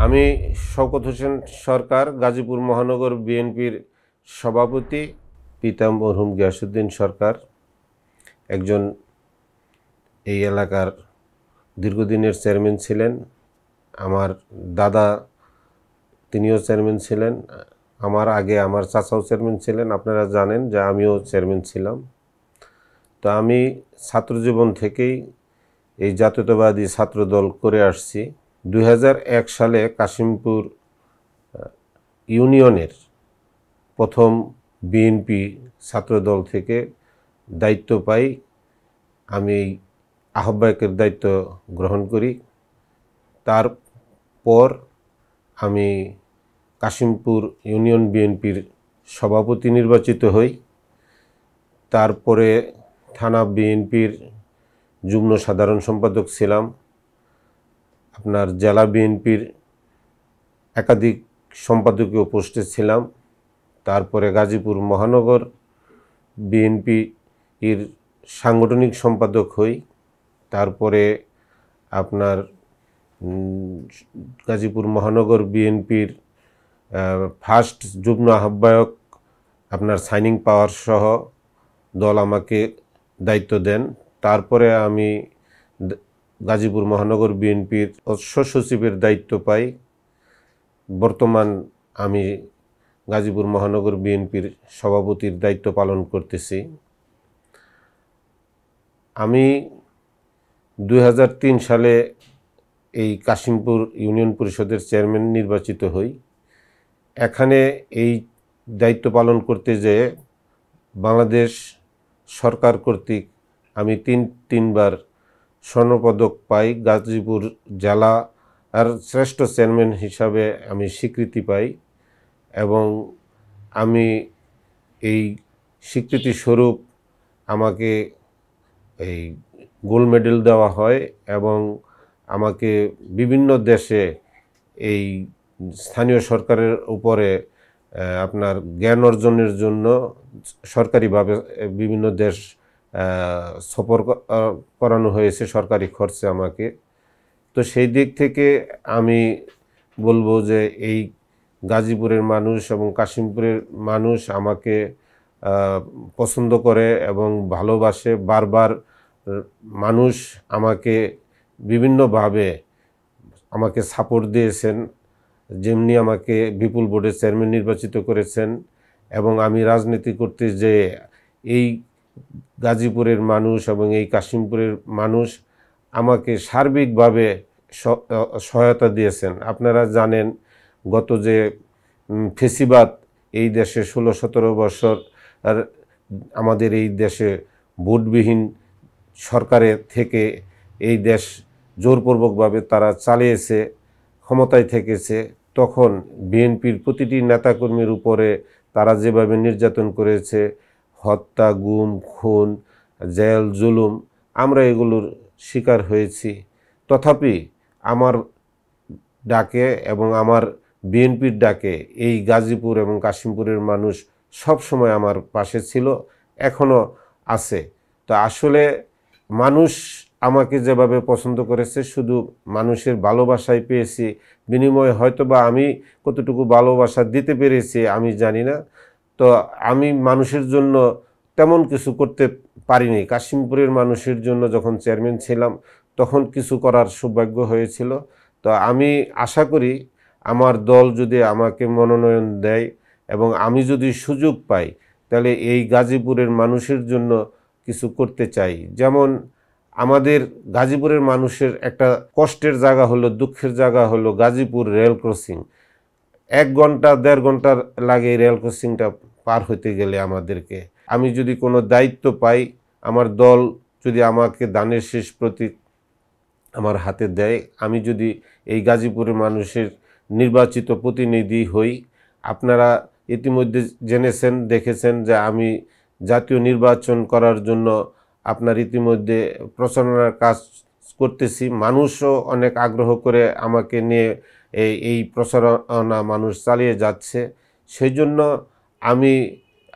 আমি শওকত হোসেন সরকার, গাজীপুর মহানগর বিএনপির সভাপতি। পিতা মরহুম গিয়াসউদ্দিন সরকার একজন এই এলাকার দীর্ঘদিনের চেয়ারম্যান ছিলেন। আমার দাদা তিনিও চেয়ারম্যান ছিলেন। আমার আগে আমার চাচাও চেয়ারম্যান ছিলেন। আপনারা জানেন যে আমিও চেয়ারম্যান ছিলাম। তো আমি ছাত্রজীবন থেকেই এই জাতীয়তাবাদী ছাত্রদল করে আসছি। 2001 সালে কাশিমপুর ইউনিয়নের প্রথম বিএনপি ছাত্রদল থেকে দায়িত্ব পাই। আমি আহ্বায়কের দায়িত্ব গ্রহণ করি। তারপর আমি কাশিমপুর ইউনিয়ন বিএনপির সভাপতি নির্বাচিত হই। তারপরে থানা বিএনপির যুগ্ম সাধারণ সম্পাদক ছিলাম। আপনার জেলা বিএনপির একাধিক সম্পাদকীয় পোস্টে ছিলাম। তারপরে গাজীপুর মহানগর বিএনপি এর সাংগঠনিক সম্পাদক হই। তারপরে আপনার গাজীপুর মহানগর বিএনপির ফার্স্ট যুগ্ম আহ্বায়ক, আপনার সাইনিং পাওয়ার সহ দল আমাকে দায়িত্ব দেন। তারপরে আমি গাজীপুর মহানগর বিএনপির সচিবের দায়িত্ব পাই। বর্তমান আমি গাজীপুর মহানগর বিএনপির সভাপতির দায়িত্ব পালন করতেছি। আমি 2003 সালে এই কাশিমপুর ইউনিয়ন পরিষদের চেয়ারম্যান নির্বাচিত হই। এখানে এই দায়িত্ব পালন করতে যেয়ে বাংলাদেশ সরকার কর্তৃক আমি তিনবার স্বর্ণপদক পাই। গাজীপুর জেলা আর শ্রেষ্ঠ চেয়ারম্যান হিসাবে আমি স্বীকৃতি পাই এবং আমি এই স্বীকৃতি স্বরূপ আমাকে এই গোল্ড মেডেল দেওয়া হয় এবং আমাকে বিভিন্ন দেশে এই স্থানীয় সরকারের উপরে আপনার জ্ঞান অর্জনের জন্য সরকারিভাবে বিভিন্ন দেশ সফর করানো হয়েছে সরকারি খরচে আমাকে। তো সেই দিক থেকে আমি বলবো যে এই গাজীপুরের মানুষ এবং কাশিমপুরের মানুষ আমাকে পছন্দ করে এবং ভালোবাসে। বারবার মানুষ আমাকে বিভিন্নভাবে আমাকে সাপোর্ট দিয়েছেন, যেমনি আমাকে বিপুল ভোটে চেয়ারম্যান নির্বাচিত করেছেন। এবং আমি রাজনীতি করতে যে এই গাজীপুরের মানুষ এবং এই কাশিমপুরের মানুষ আমাকে সার্বিকভাবে সহায়তা দিয়েছেন। আপনারা জানেন গত যে ফেসিবাদ এই দেশে 16-17 বছর আর আমাদের এই দেশে ভোটবিহীন সরকারের থেকে এই দেশ জোরপূর্বকভাবে তারা চালিয়েছে, ক্ষমতায় থেকেছে, তখন বিএনপির প্রতিটি নেতাকর্মীর উপরে তারা যেভাবে নির্যাতন করেছে, হত্যা, গুম, খুন, জেল, জুলুম, আমরা এগুলোর শিকার হয়েছি। তথাপি আমার ডাকে এবং আমার বিএনপির ডাকে এই গাজীপুর এবং কাশিমপুরের মানুষ সব সময় আমার পাশে ছিল, এখনও আছে। তো আসলে মানুষ আমাকে যেভাবে পছন্দ করেছে শুধু মানুষের ভালোবাসাই পেয়েছি, বিনিময়ে হয়তোবা আমি কতটুকু ভালোবাসা দিতে পেরেছি আমি জানি না। তো আমি মানুষের জন্য তেমন কিছু করতে পারিনি। কাশিমপুরের মানুষের জন্য যখন চেয়ারম্যান ছিলাম তখন কিছু করার সৌভাগ্য হয়েছিল। তো আমি আশা করি আমার দল যদি আমাকে মনোনয়ন দেয় এবং আমি যদি সুযোগ পাই তাহলে এই গাজীপুরের মানুষের জন্য কিছু করতে চাই। যেমন আমাদের গাজীপুরের মানুষের একটা কষ্টের জায়গা হলো, দুঃখের জায়গা হলো গাজীপুর রেল ক্রসিং। 1 ঘন্টা 1.5 ঘন্টা লাগে এই রেল ক্রসিংটা পার হতে গেলে আমাদেরকে। আমি যদি কোনো দায়িত্ব পাই, আমার দল যদি আমাকে দানের শেষ প্রতীক আমার হাতে দেয়, আমি যদি এই গাজীপুরের মানুষের নির্বাচিত প্রতিনিধি হই, আপনারা ইতিমধ্যে জেনেছেন, দেখেছেন যে আমি জাতীয় নির্বাচন করার জন্য আপনার ইতিমধ্যে প্রচারণার কাজ করতেছি। মানুষও অনেক আগ্রহ করে আমাকে নিয়ে এই প্রচারণা মানুষ চালিয়ে যাচ্ছে। সেই জন্য আমি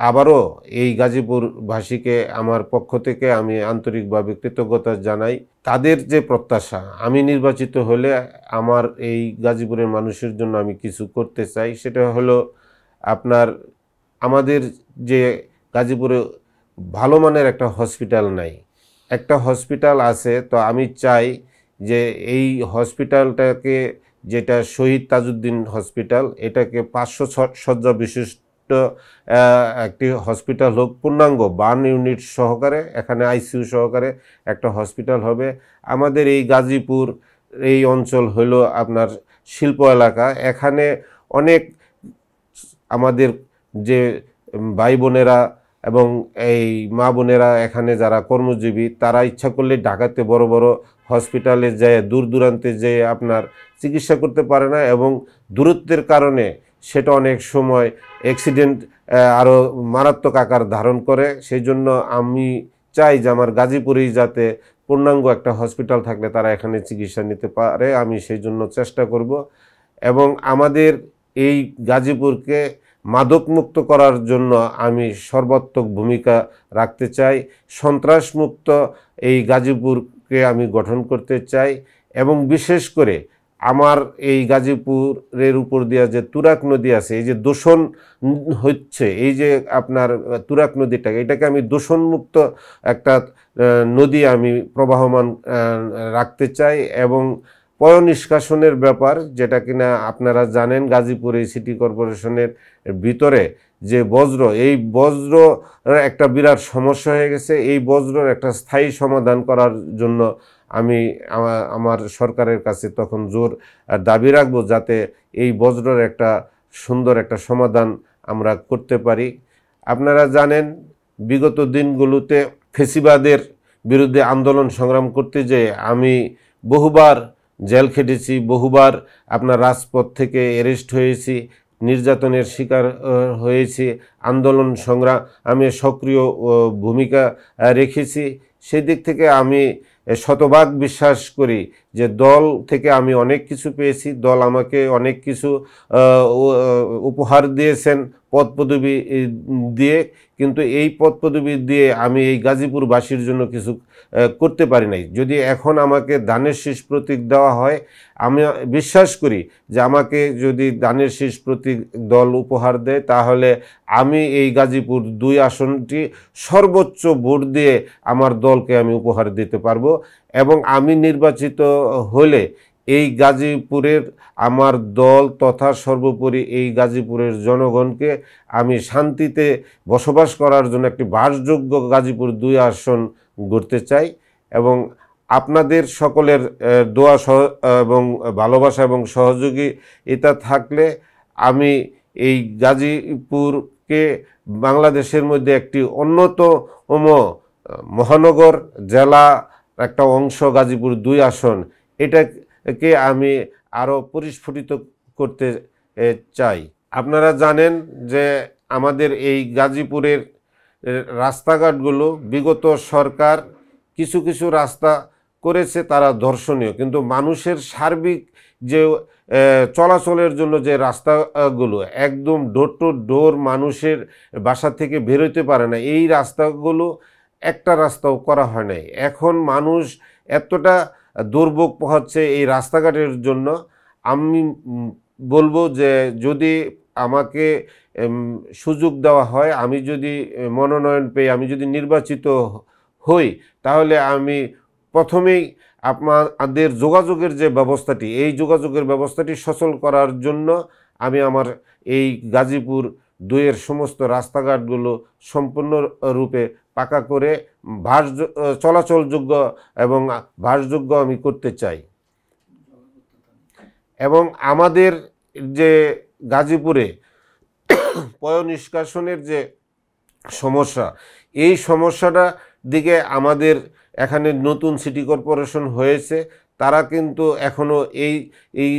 আবারও এই গাজীপুরবাসীকে আমার পক্ষ থেকে আমি আন্তরিকভাবে কৃতজ্ঞতা জানাই। তাদের যে প্রত্যাশা, আমি নির্বাচিত হলে আমার এই গাজীপুরের মানুষের জন্য আমি কিছু করতে চাই, সেটা হলো আপনার আমাদের যে গাজীপুরে ভালো মানের একটা হসপিটাল নাই। একটা হসপিটাল আছে, তো আমি চাই যে এই হসপিটালটাকে, যেটা শহীদ তাজউদ্দিন হসপিটাল, এটাকে 500 শয্যা বিশিষ্ট একটি হসপিটাল হোক, পূর্ণাঙ্গ বার্ন ইউনিট সহকারে, এখানে আইসিইউ সহকারে একটা হসপিটাল হবে। আমাদের এই গাজীপুর এই অঞ্চল হলো আপনার শিল্প এলাকা। এখানে অনেক আমাদের যে ভাই বোনেরা এবং এই মা বোনেরা এখানে যারা কর্মজীবী, তারা ইচ্ছা করলে ঢাকাতে বড় বড় হসপিটালে যেয়ে দূর দূরান্তে যেয়ে আপনার চিকিৎসা করতে পারে না, এবং দূরত্বের কারণে সেটা অনেক সময় অ্যাক্সিডেন্ট আরও মারাত্মক আকার ধারণ করে। সেই জন্য আমি চাই যে আমার গাজীপুরেই যাতে পূর্ণাঙ্গ একটা হসপিটাল থাকলে তারা এখানে চিকিৎসা নিতে পারে, আমি সেই জন্য চেষ্টা করব। এবং আমাদের এই গাজীপুরকে মাদকমুক্ত করার জন্য আমি সর্বাত্মক ভূমিকা রাখতে চাই। সন্ত্রাসমুক্ত এই গাজীপুরকে আমি গঠন করতে চাই, এবং বিশেষ করে আমার এই গাজীপুরের উপর দিয়া যে তুরাগ নদী আছে, এই যে দূষণ হচ্ছে, এই যে আপনার তুরাগ নদীটাকে, এটাকে আমি দূষণমুক্ত একটা নদী আমি প্রবাহমান রাখতে চাই। এবং পয়ঃনিষ্কাশনের ব্যাপার, যেটা কিনা আপনারা জানেন গাজীপুর এই সিটি কর্পোরেশনের ভিতরে যে বজ্র, এই বজ্র একটা বিরাট সমস্যা হয়ে গেছে। এই বজ্রের একটা স্থায়ী সমাধান করার জন্য আমি আমার সরকারের কাছে তখন জোর দাবি রাখবো, যাতে এই বজ্রের একটা সুন্দর একটা সমাধান আমরা করতে পারি। আপনারা জানেন বিগত দিনগুলোতে ফেসিবাদের বিরুদ্ধে আন্দোলন সংগ্রাম করতে যেয়ে আমি বহুবার জেল খেটেছি, বহুবার আপনার রাজপথ থেকে অ্যারেস্ট হয়েছি, নির্যাতনের শিকার হয়েছি, আন্দোলন সংগ্রামে সক্রিয় ভূমিকা রেখেছি। সেই দিক থেকে আমি শতভাগ বিশ্বাস করি যে দল থেকে আমি অনেক কিছু পেয়েছি, দল আমাকে অনেক কিছু উপহার দিয়েছেন পদ পদবি দিয়ে, কিন্তু এই পদ পদবি দিয়ে আমি এই গাজীপুরবাসীর জন্য কিছু করতে পারি নাই। যদি এখন আমাকে ধানের শীষ প্রতীক দেওয়া হয়, আমি বিশ্বাস করি যে আমাকে যদি ধানের শীষ প্রতীক দল উপহার দেয়, তাহলে আমি এই গাজীপুর 2 আসনটি সর্বোচ্চ ভোট দিয়ে আমার দলকে আমি উপহার দিতে পারবো। এবং আমি নির্বাচিত হলে এই গাজীপুরের আমার দল তথা সর্বোপরি এই গাজীপুরের জনগণকে আমি শান্তিতে বসবাস করার জন্য একটি বাসযোগ্য গাজীপুর 2 আসন গড়তে চাই। এবং আপনাদের সকলের দোয়া এবং ভালোবাসা এবং সহযোগিতা থাকলে আমি এই গাজীপুরকে বাংলাদেশের মধ্যে একটি অন্যতম মহানগর জেলা একটা অংশ, গাজীপুর 2 আসন, এটাকে আমি আরও পরিস্ফুটিত করতে চাই। আপনারা জানেন যে আমাদের এই গাজীপুরের রাস্তাঘাটগুলো বিগত সরকার কিছু কিছু রাস্তা করেছে, তারা দর্শনীয়, কিন্তু মানুষের সার্বিক যে চলাচলের জন্য যে রাস্তাগুলো একদম ডোর টু ডোর মানুষের বাসা থেকে বেরোতে পারে না, এই রাস্তাগুলো একটা রাস্তাও করা হয় নাই। এখন মানুষ এতটা দুর্ভোগ পোহাচ্ছে এই রাস্তাঘাটের জন্য। আমি বলবো যে যদি আমাকে সুযোগ দেওয়া হয়, আমি যদি মনোনয়ন পেয়ে আমি যদি নির্বাচিত হই, তাহলে আমি প্রথমেই আপনাদের যোগাযোগের যে ব্যবস্থাটি, এই যোগাযোগের ব্যবস্থাটি সচল করার জন্য আমি আমার এই গাজীপুর 2-এর সমস্ত রাস্তাঘাটগুলো সম্পূর্ণরূপে পাকা করে চলাচলযোগ্য এবং বাসযোগ্য আমি করতে চাই। এবং আমাদের যে গাজীপুরে পয়ঃনিষ্কাশনের যে সমস্যা, এই সমস্যাটা দিকে আমাদের এখানে নতুন সিটি কর্পোরেশন হয়েছে, তারা কিন্তু এখনও এই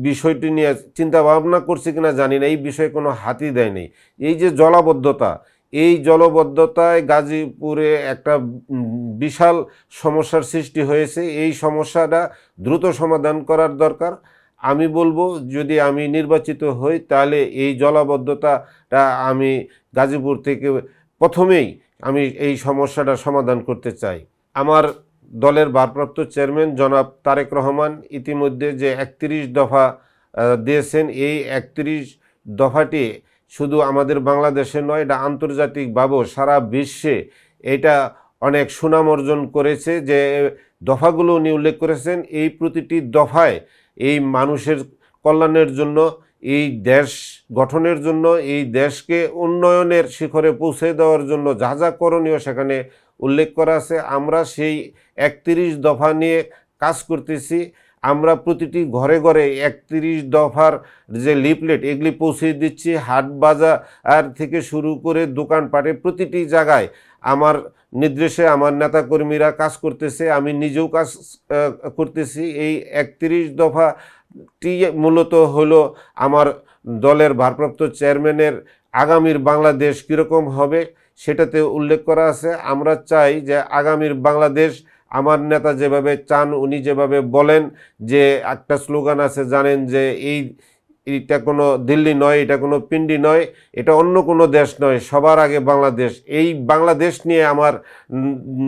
বিষয়টি নিয়ে চিন্তা ভাবনা করছে কিনা জানি না, এই বিষয়ে কোনো হাতই দেয়নি। এই যে জলাবদ্ধতা, এই জলবদ্ধতায় গাজীপুরে একটা বিশাল সমস্যার সৃষ্টি হয়েছে। এই সমস্যাটা দ্রুত সমাধান করার দরকার। আমি বলবো যদি আমি নির্বাচিত হই তাহলে এই জলাবদ্ধতাটা আমি গাজীপুর থেকে প্রথমেই আমি এই সমস্যাটা সমাধান করতে চাই। আমার দলের ভারপ্রাপ্ত চেয়ারম্যান জনাব তারেক রহমান ইতিমধ্যে যে 31 দফা দিয়েছেন, এই 31 দফাটি শুধু আমাদের বাংলাদেশে নয়, এটা আন্তর্জাতিকভাবেও সারা বিশ্বে এটা অনেক সুনাম অর্জন করেছে। যে দফাগুলো উনি উল্লেখ করেছেন, এই প্রতিটি দফায় এই মানুষের কল্যাণের জন্য, এই দেশ গঠনের জন্য, এই দেশকে উন্নয়নের শিখরে পৌঁছে দেওয়ার জন্য যা যা করণীয় সেখানে উল্লেখ করা আছে। আমরা সেই 31 দফা নিয়ে কাজ করতেছি। আমরা প্রতিটি ঘরে ঘরে 31 দফার যে লিফলেট এগুলি পৌঁছে দিচ্ছি। হাট বাজার থেকে শুরু করে দোকানপাটে প্রতিটি জায়গায় আমার নির্দেশে আমার নেতাকর্মীরা কাজ করতেছে, আমি নিজেও কাজ করতেছি। এই 31 দফাটি মূলত হলো আমার দলের ভারপ্রাপ্ত চেয়ারম্যানের আগামীর বাংলাদেশ কীরকম হবে সেটাতে উল্লেখ করা আছে। আমরা চাই যে আগামীর বাংলাদেশ আমার নেতা যেভাবে চান, উনি যেভাবে বলেন, যে একটা স্লোগান আছে জানেন, যে এইটা কোনো দিল্লি নয়, এটা কোনো পিন্ডি নয়, এটা অন্য কোনো দেশ নয়, সবার আগে বাংলাদেশ। এই বাংলাদেশ নিয়ে আমার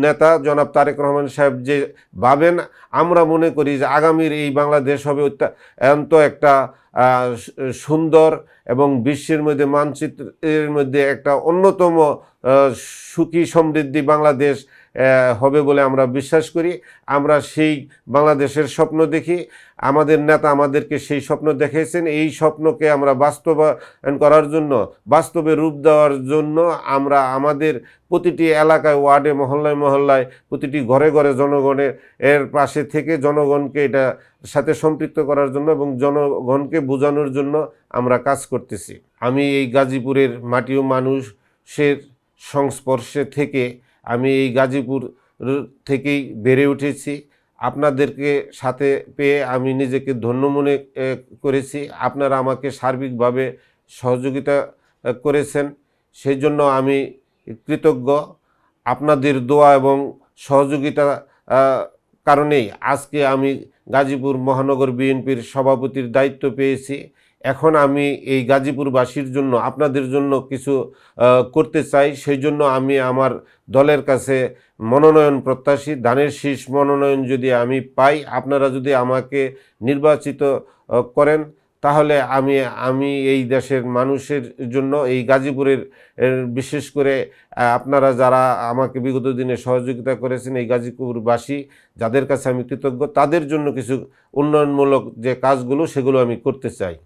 নেতা জনাব তারেক রহমান সাহেব যে ভাবেন, আমরা মনে করি যে আগামীর এই বাংলাদেশ হবে অত্যন্ত একটা সুন্দর এবং বিশ্বের মধ্যে মানচিত্রের মধ্যে একটা অন্যতম সুখী সমৃদ্ধি বাংলাদেশ হবে বলে আমরা বিশ্বাস করি। আমরা সেই বাংলাদেশের স্বপ্ন দেখি। আমাদের নেতা আমাদেরকে সেই স্বপ্ন দেখিয়েছেন। এই স্বপ্নকে আমরা বাস্তবায়ন করার জন্য, বাস্তবে রূপ দেওয়ার জন্য আমরা আমাদের প্রতিটি এলাকায়, ওয়ার্ডে, মহল্লায় মহল্লায়, প্রতিটি ঘরে ঘরে জনগণের পাশে থেকে জনগণকে এটা সাথে সম্পৃক্ত করার জন্য এবং জনগণকে বোঝানোর জন্য আমরা কাজ করতেছি। আমি এই গাজীপুরের মাটি ও মানুষের সংস্পর্শে থেকে আমি এই গাজীপুর থেকেই বেড়ে উঠেছি। আপনাদেরকে সাথে পেয়ে আমি নিজেকে ধন্য মনে করেছি। আপনারা আমাকে সার্বিকভাবে সহযোগিতা করেছেন, সেই জন্য আমি কৃতজ্ঞ। আপনাদের দোয়া এবং সহযোগিতা কারণেই আজকে আমি গাজীপুর মহানগর বিএনপির সভাপতির দায়িত্ব পেয়েছি। এখন আমি এই গাজীপুরবাসীর জন্য, আপনাদের জন্য কিছু করতে চাই। সেই জন্য আমি আমার দলের কাছে মনোনয়ন প্রত্যাশী। ধানের শীষ মনোনয়ন যদি আমি পাই, আপনারা যদি আমাকে নির্বাচিত করেন, তাহলে আমি এই দেশের মানুষের জন্য, এই গাজীপুরের বিশেষ করে আপনারা যারা আমাকে বিগত দিনে সহযোগিতা করেছেন, এই গাজীপুরবাসী যাদের কাছে আমি কৃতজ্ঞ, তাদের জন্য কিছু উন্নয়নমূলক যে কাজগুলো সেগুলো আমি করতে চাই।